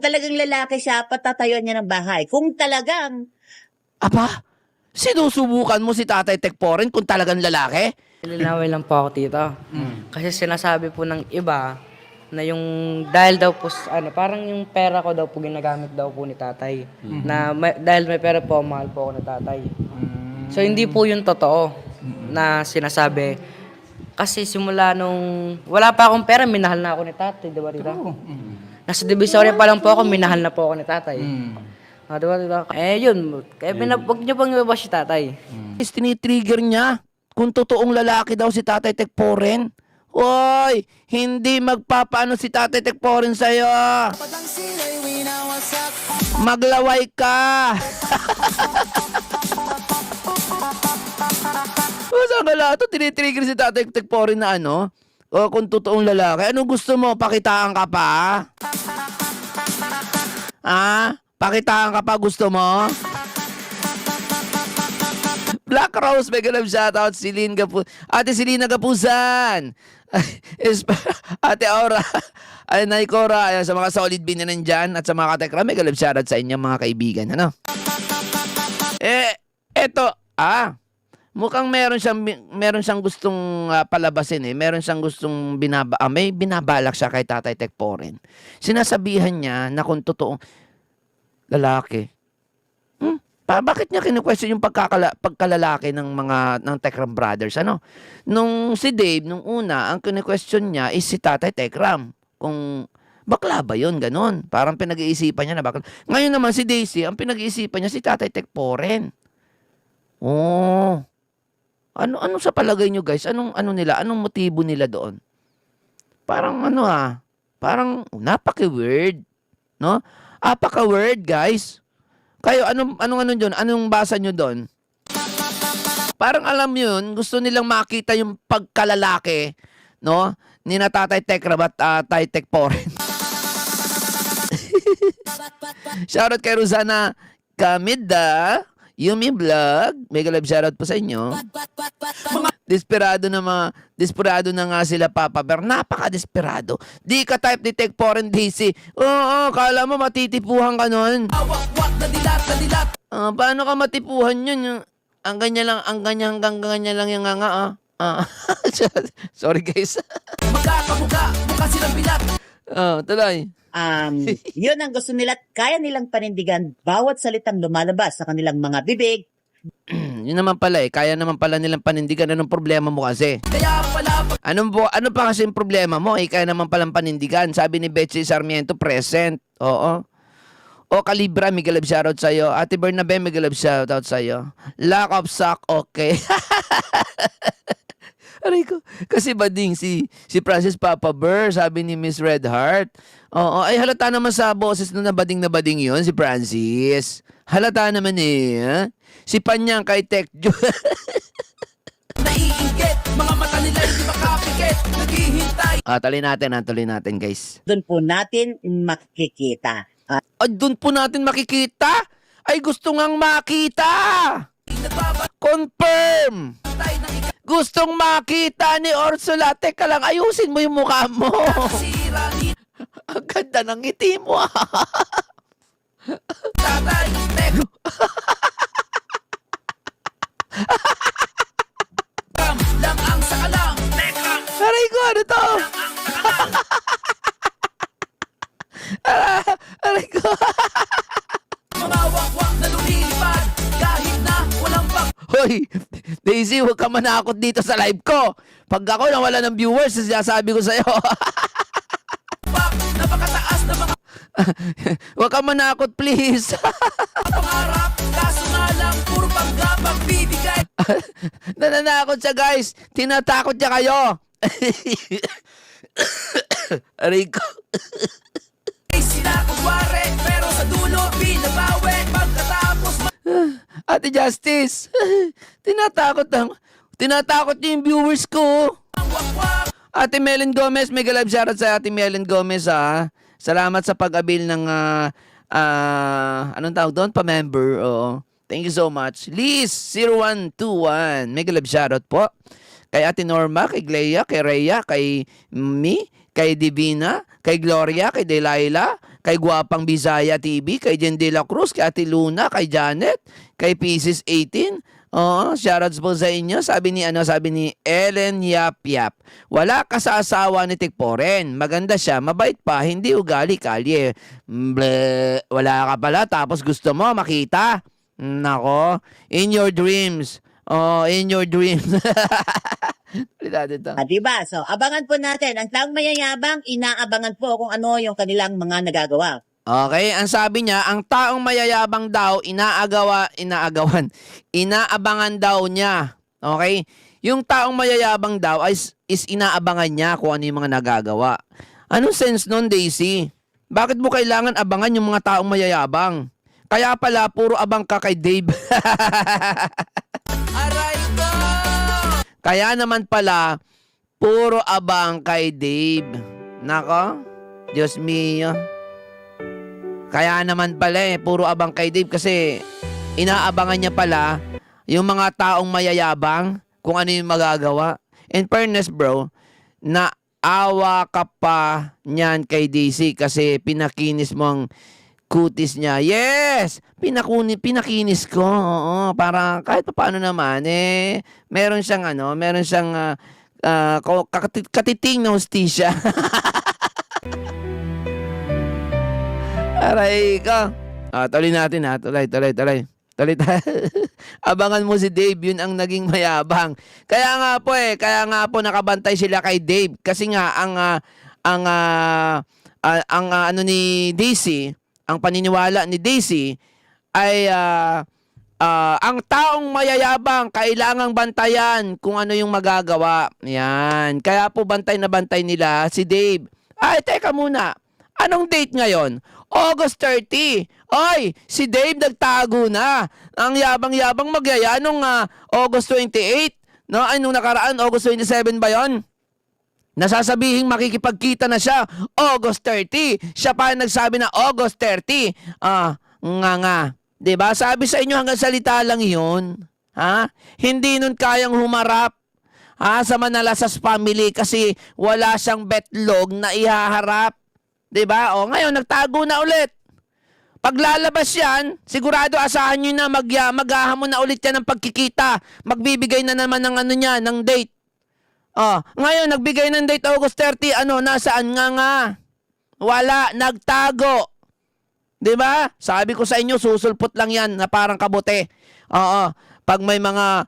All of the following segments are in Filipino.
Talagang lalaki siya, patatayuan niya ng bahay. Kung talagang Aba, sinusubukan mo si Tatay Tekporen kung talagang lalaki? Nilinaway lang po ako, tito. Kasi sinasabi po ng iba na yung dahil daw po, parang yung pera ko daw po ginagamit daw po ni tatay. Na dahil may pera po, mahal po ako ni tatay. So hindi po yung totoo na sinasabi. Kasi simula nung wala pa akong pera, minahal na ako ni tatay, di ba, tita? Nasa Divisoria pa lang po ako, minahal na po ako ni tatay. Di ba, tita? Yun. Kaya wag niyo pang ibabash si tatay. Is tinitrigger niya kung totoong lalaki daw si Tatay Tekporen. Hoy, hindi magpapaano si Tatay Tekporen sa'yo. Maglaway ka. Saan ka lahat? Tinitrigger si Tatay Tekporen na ano? O kung totoong lalaki. Anong gusto mo? Pakitaan ka pa? Ha? Pakitaan ka pa gusto mo? Black Rose, mega love shoutout. Ate Selena Gapusan. Ate Aura. Ay, Nay Cora. Ayan, sa mga solid bin na nandyan at sa mga katekra, mega love shoutout sa inyong mga kaibigan. Ano? Eto. Mukhang meron siyang gustong palabasin eh. Meron siyang gustong may binabalak siya kay Tatay Tekporen. Sinasabihan niya na kung totoong lalaki. Bakit niya kinu-question yung pagkalalaki ng Tekram Brothers? Ano? Nung si Dave, nung una, ang kinu-question niya is si Tatay Tekram. Kung bakla ba yun? Ganon. Parang pinag-iisipan niya na bakla. Ngayon naman si Daisy, ang pinag-iisipan niya si Tatay Tekporen. Oh. Ano sa palagay nyo guys? Anong motibo nila doon? Parang parang napaka-weird. No? Apaka-weird guys. Kayo, anong doon? Anong basa nyo doon? Parang alam yun, gusto nilang makita yung pagkalalaki, no? Ni na Tatay Tekram at Tatay Tekporen. Shoutout kay Rosana Kamida, Yumi Vlog. Mega love shoutout po sa inyo. Desperado na nga sila, Papa Bear. Napaka-desperado. Di ka type ni Tekporen Daisy. Oo, kala mo matitipuhan ka nun. Paano ka matipuhan yun? Ang ganyan lang yung nga. Sorry guys. Mukha silang bilat. Tuloy. yun ang gusto nila at kaya nilang panindigan bawat salitang lumalabas sa kanilang mga bibig. Yun naman pala kaya naman pala nilang panindigan. Anong problema mo kasi? Ano pa kasi yung problema mo? Kaya naman palang panindigan. Sabi ni Betsy Sarmiento, present. Oo. O Calibra, mega love shoutout sa'yo. Ate Bernabe, mega love shoutout sa'yo. Lack of sock, okay. Aray ko. Kasi bading si Francis Papa Burr, sabi ni Miss Red Heart. Oo, ay halata naman sa boses na bading yun, si Francis. Halata naman eh. Si Panyang kay Tech Jo. Naiinggit, mga mata nila hindi makapikit, naghihintay. Tuloy natin guys. Doon po natin makikita. Doon po natin makikita? Ay gusto ngang makita! Confirm! Gustong makita ni Ursula. Teka lang, ayusin mo yung mukha mo. Ang ganda ng ngiti mo. Aray ko, ano to? Aray ko. Mamawakwak na lumilipad kahit na walang Hoy, Daisy, huwag ka manakot dito sa live ko. Pag ako nawala ng viewers, sinasabi ko sa'yo. Napakataas na mga... Huwag ka manakot, please. Pangarap, kaso nga lang, puro panggapang bibigay. Nananakot siya, guys. Tinatakot niya kayo. Aray ko. Sinakutware, pero sa dulo, binabawi. Pagkatapos... Ate Justice, tinatakot niyo yung viewers ko. Ate Melen Gomez, mega love shoutout sa Ate Melen Gomez ha. Salamat sa pag-abil ng anong tawag doon? Pa-member. Oo. Thank you so much. Liz 0121, mega love shoutout po. Kay Ate Norma, kay Glea, kay Rhea, kay Mi, kay Divina, kay Gloria, kay Delilah, kay Guwapang Bisaya TV, kay Jen De La Cruz, kay Ate Luna, kay Janet, kay Pieces 18. Oo, shoutouts po sa inyo. Sabi ni Ellen Yap Yap. Wala ka sa asawa ni Tikporen. Maganda siya, mabait pa, hindi ugali kalye. Ble, wala ka pala tapos gusto mo makita. Nako, in your dreams. Oh, in your dreams. Diba? So, abangan po natin. Ang taong mayayabang, inaabangan po kung ano yung kanilang mga nagagawa. Okay, ang sabi niya, ang taong mayayabang daw, inaabangan daw niya. Okay? Yung taong mayayabang daw is inaabangan niya kung ano yung mga nagagawa. Anong sense nun, Daisy? Bakit mo kailangan abangan yung mga taong mayayabang? Kaya pala, puro abang ka kay Dave. Aray ko! Kaya naman pala, puro abang kay Dave. Nako, Diyos mio. Kaya naman pala puro abang kay Dave kasi inaabangan niya pala yung mga taong mayayabang kung ano yung magagawa. In fairness bro, naawa ka pa niyan kay Daisy kasi pinakinis mo ang kutis niya. Yes! Pinakinis ko. Oo, para kahit paano naman meron siyang katiting na hustisya. Aray ka. Tuloy natin ha. Tuloy. Tuloy tayo. Abangan mo si Dave, yun ang naging mayabang. Kaya nga po nakabantay sila kay Dave kasi nga ang ni Daisy, ang paniniwala ni Daisy ay ang taong mayayabang kailangang bantayan kung ano yung magagawa. Yan. Kaya po bantay na bantay nila si Dave. Ay, teka muna. Anong date ngayon? August 30. Oy, si Dave nagtago na. Ang yabang-yabang magyaya nung August 28. No, ay nung nakaraan, August 27 ba yon? Nasasabihing makikipagkita na siya August 30. Siya pa nagsabi na August 30. Nga. 'Di ba? Sabi sa inyo hanggang salita lang 'yun. Ha? Hindi nun kayang humarap sa Manalasas family kasi wala siyang betlog na ihaharap. 'Di ba? O ngayon nagtago na ulit. Paglalabas yan, sigurado asahan nyo na maghahamon na ulit yan ng pagkikita. Magbibigay na naman ng ng date. Ngayon, nagbigay ng date August 30, nasaan nga? Wala, nagtago. 'Di ba? Sabi ko sa inyo, susulpot lang yan na parang kabote. Pag may mga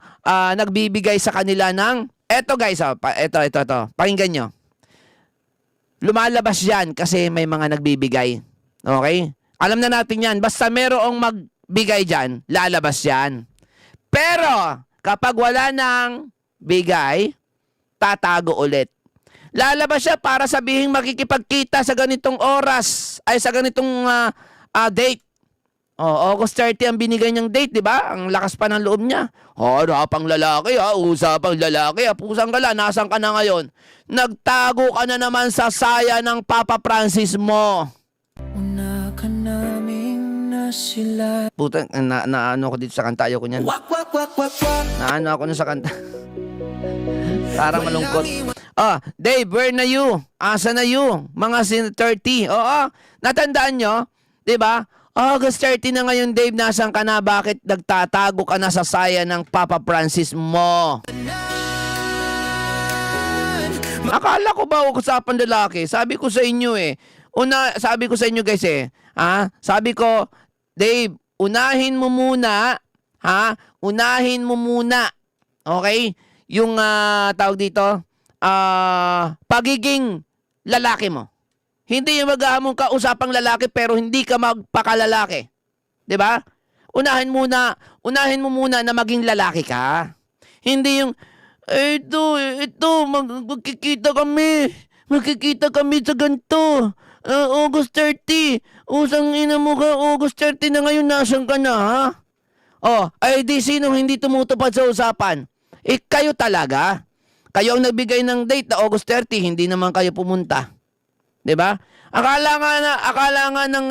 nagbibigay sa kanila ng, eto guys, eto. Pakinggan nyo. Lumalabas yan kasi may mga nagbibigay. Okay? Alam na natin yan. Basta merong magbigay dyan, lalabas yan. Pero, kapag wala nang bigay, tatago ulit. Lalabas siya para sabihin makikipagkita sa ganitong oras, ay sa ganitong date. August 30 ang binigay niyang date, di ba? Ang lakas pa ng loob niya. Harapang lalaki, usapang lalaki, pusang gala, nasan ka na ngayon? Nagtago ka na naman sa saya ng Papa Francis mo. Una ka naming nasila. Puta, naano ko dito sa kanta, ayoko niyan. Naano ako na sa kanta. Parang malungkot. Dave, where na you? Asa na you? Mga 30. Natandaan nyo? Diba? August 30 na ngayon, Dave. Nasaan ka na? Bakit nagtatago ka na sa saya ng Papa Francis mo? Akala ko ba usapan lalaki? Sabi ko sa inyo sabi ko sa inyo guys sabi ko, Dave, unahin mo muna, unahin mo muna, okay? Yung tawag dito, pagiging lalaki mo. Hindi yung maghahamon ka usapang lalaki pero hindi ka magpakalalaki. 'Di ba? Unahin mo muna na maging lalaki ka. Hindi yung magkikita kami sa ganito. August 30. Usang ina mo ka, August 30 na ngayon, nasan ka na, ha? Ay di sinong hindi tumutupad sa usapan? Kayo talaga. Kayo ang nagbigay ng date na August 30, hindi naman kayo pumunta. 'Di ba? Akala nga ng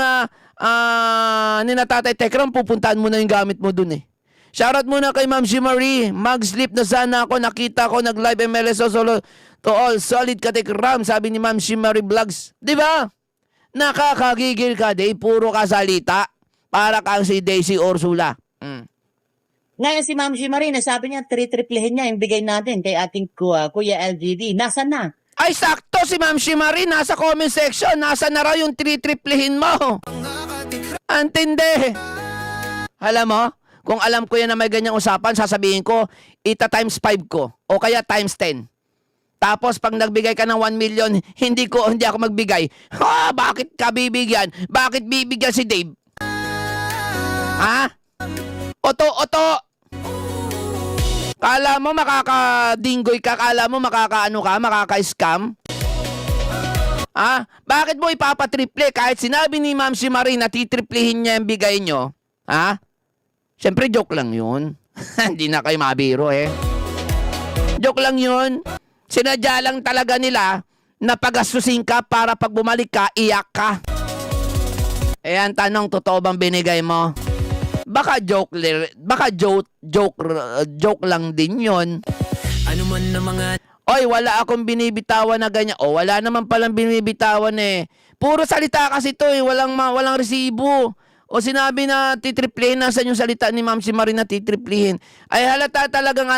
ni Tatay Tekram, pupuntahan mo na yung gamit mo dun eh. Shoutout muna kay Ma'am Marie. Mag-sleep na sana ako. Nakita ko nag-live MLSO solo to all. Solid ka Tekram, sabi ni Ma'am Marie Vlogs. 'Di ba? Nakakagigil ka, Dave. Puro ka salita. Para kang si Daisy Ursula. Ngayon si Ma'am Shimarina, sabi niya, tritriplihin niya yung bigay natin kay ating Kuya LGD. Nasaan na? Ay, sakto si Ma'am Shimari. Nasa comment section. Nasa na raw yung tritriplihin mo. Antindi. Alam mo, kung alam ko yan na may ganyang usapan, sasabihin ko, ita times 5 ko. O kaya times 10. Tapos pag nagbigay ka ng 1 million, hindi ako magbigay. Ha, bakit ka bibigyan? Bakit bibigyan si Dave? Ha? Oto. Kala mo makakadinggoy ka? Kala mo makaka-scam? Ha? Bakit mo ipapatriple? Kahit sinabi ni Ma'am Shimari na titriplihin niya yung bigay nyo. Ha? Siyempre, joke lang yun. Hindi na kayo mabiro Joke lang yun. Sinadya lang talaga nila na pagastusin ka para pag bumalik ka, iyak ka. Ang tanong, totoo bang binigay mo? Baka joke lang din yon. Ano man na mga Oy, wala akong binibitawan na ganyan. O, wala naman palang binibitawan Puro salita kasi to walang resibo. O sinabi na titriplihin, nasan yung salita ni Ma'am Shimari na titriplihin? Ay halata talagang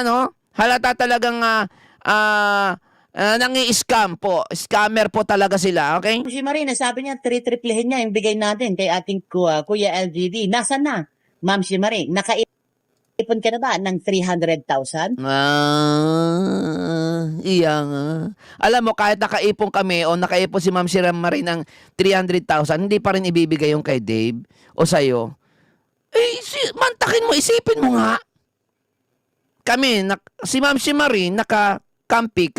nangi-scam po. Scammer po talaga sila, okay? Ma'am Shimarina, sabi niya, tritriplihin niya yung bigay natin kay ating Kuya LGD. Nasaan na? Ma'am Shimari, nakaipon ka na ba ng 300,000? Iya nga. Alam mo, kahit nakaipon kami o nakaipon si Ma'am Shimari ng 300,000, hindi pa rin ibibigay yung kay Dave o sa'yo. Mantakin mo, isipin mo nga. Kami, si Ma'am Shimari, nakakampi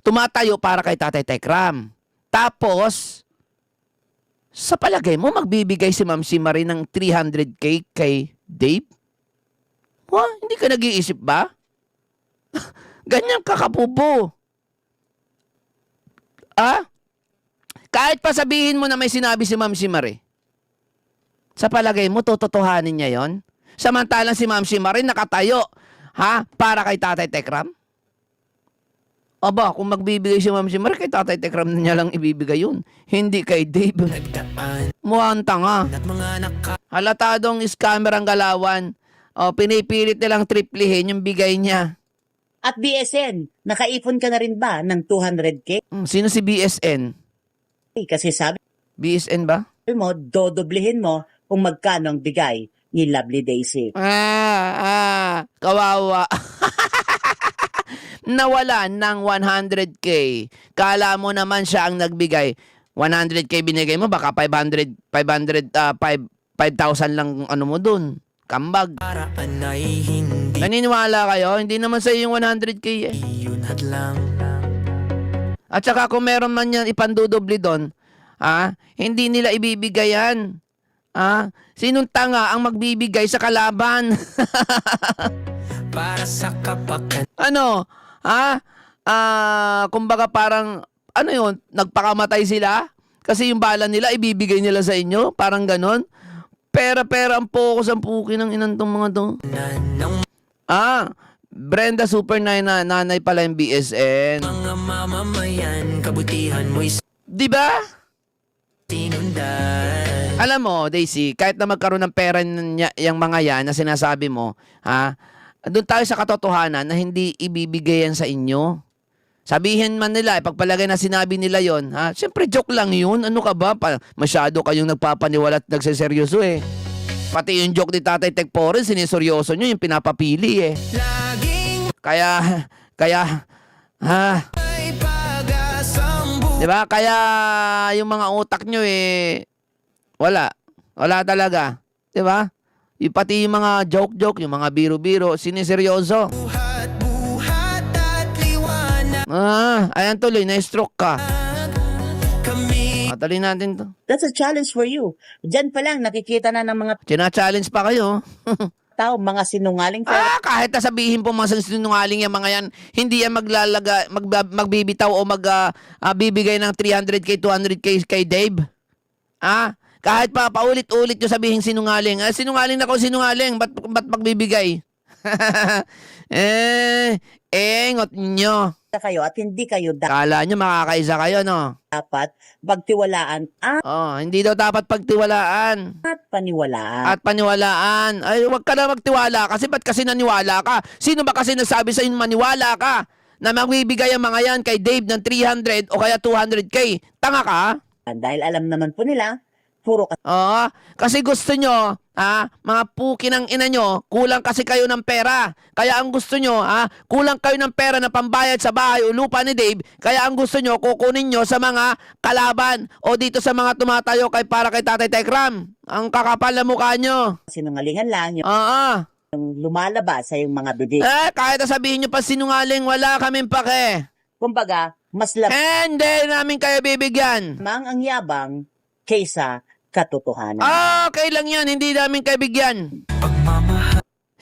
tumatayo para kay Tatay Tekram. Tapos, sa palagay mo, magbibigay si Ma'am Shimari ng 300K kay Dave? Hindi ka nag-iisip ba? Ganyan kakapubo. Kahit pa sabihin mo na may sinabi si Ma'am Shimari, sa palagay mo, tototohanin niya yon? Samantalang si Ma'am Shimari nakatayo, para kay Tatay Tekram? Aba, kung magbibigay si Ma'am Shimari, kay Tatay Tekram niya lang ibibigay yun. Hindi kay Dave. Mukhang tanga. Halatadong scammer ang galawan. Pinipilit nilang triplihin yung bigay niya. At BSN, nakaipon ka na rin ba ng 200K? Sino si BSN? Kasi sabi BSN ba? mo, dodoblihin mo kung magkano ang bigay ni Lovely Daisy. Kawawa. Nawalan ng 100K. Kala mo naman siya ang nagbigay. 100K binigay mo, baka 5,000 lang mo dun. Kambag. Naniniwala kayo? Hindi naman sa yung 100K At saka kung meron man yan ipandudobli doon, hindi nila ibibigay yan. Sinong tanga ang magbibigay sa kalaban? para sa kapakan kumbaga parang, nagpakamatay sila? Kasi yung bala nila, ibibigay nila sa inyo? Parang ganon? Pera ang focus ang puki ng inantong mga to. Brenda Super nanay pala yung BSN. Mga mamamayan, kabutihan mo'y Diba? sinundan. Alam mo, Daisy, kahit na magkaroon ng pera yung mga yan na sinasabi mo, doon tayo sa katotohanan na hindi ibibigay yan sa inyo. Sabihin man nila, pagpalagay na sinabi nila yon, siyempre joke lang yun. Ano ka ba? Masyado kayong nagpapaniwala at nagseseryoso Pati yung joke ni Tatay Tekporen, siniseryoso nyo, yung pinapapili Laging Kaya, may pag-asang diba? Kaya yung mga utak nyo wala. Wala talaga. Diba? Pati yung mga joke-joke, yung mga biro-biro, siniseryoso. buhat at liwanag Ayan tuloy, na-stroke ka. kami. Tali natin to. That's a challenge for you. Diyan pa lang nakikita na ng mga China-challenge pa kayo. tao, mga sinungaling. Kahit na sabihin po mga sinungaling yung mga yan, hindi yan magbibitaw o bibigay ng 300K, 200K kay Dave. Kahit pa paulit-ulit nyo sabihin sinungaling. Sinungaling na ko, sinungaling. Ba't magbibigay? Engot nyo. kayo at hindi kayo Kala nyo makakaisa kayo, no? dapat pagtiwalaan at Oh, hindi daw dapat pagtiwalaan. paniwalaan. At paniwalaan. Ay, wag ka na magtiwala kasi ba't kasi naniwala ka? Sino ba kasi nagsabi sa inyo maniwala ka? Na magbibigay ang mga yan kay Dave ng 300 o kaya 200K. Tanga ka? Dahil alam naman po nila, puro Oo, kasi gusto nyo, mga puki ng ina nyo, kulang kasi kayo ng pera. Kaya ang gusto nyo, kulang kayo ng pera na pambayad sa bahay o lupa ni Dave. Kaya ang gusto nyo, kukunin nyo sa mga kalaban o dito sa mga tumatayo para kay Tatay Tekram. Ang kakapal na mukha nyo. sinungalingan lang Oo. yung lumalabas sa yung mga bibig. Kahit na sabihin nyo pa sinungaling, wala kaming pake. Kumbaga, mas Hindi namin kayo bibigyan. lamang ang yabang kaysa katotohanan. Okay lang yan, hindi namin kayo bigyan.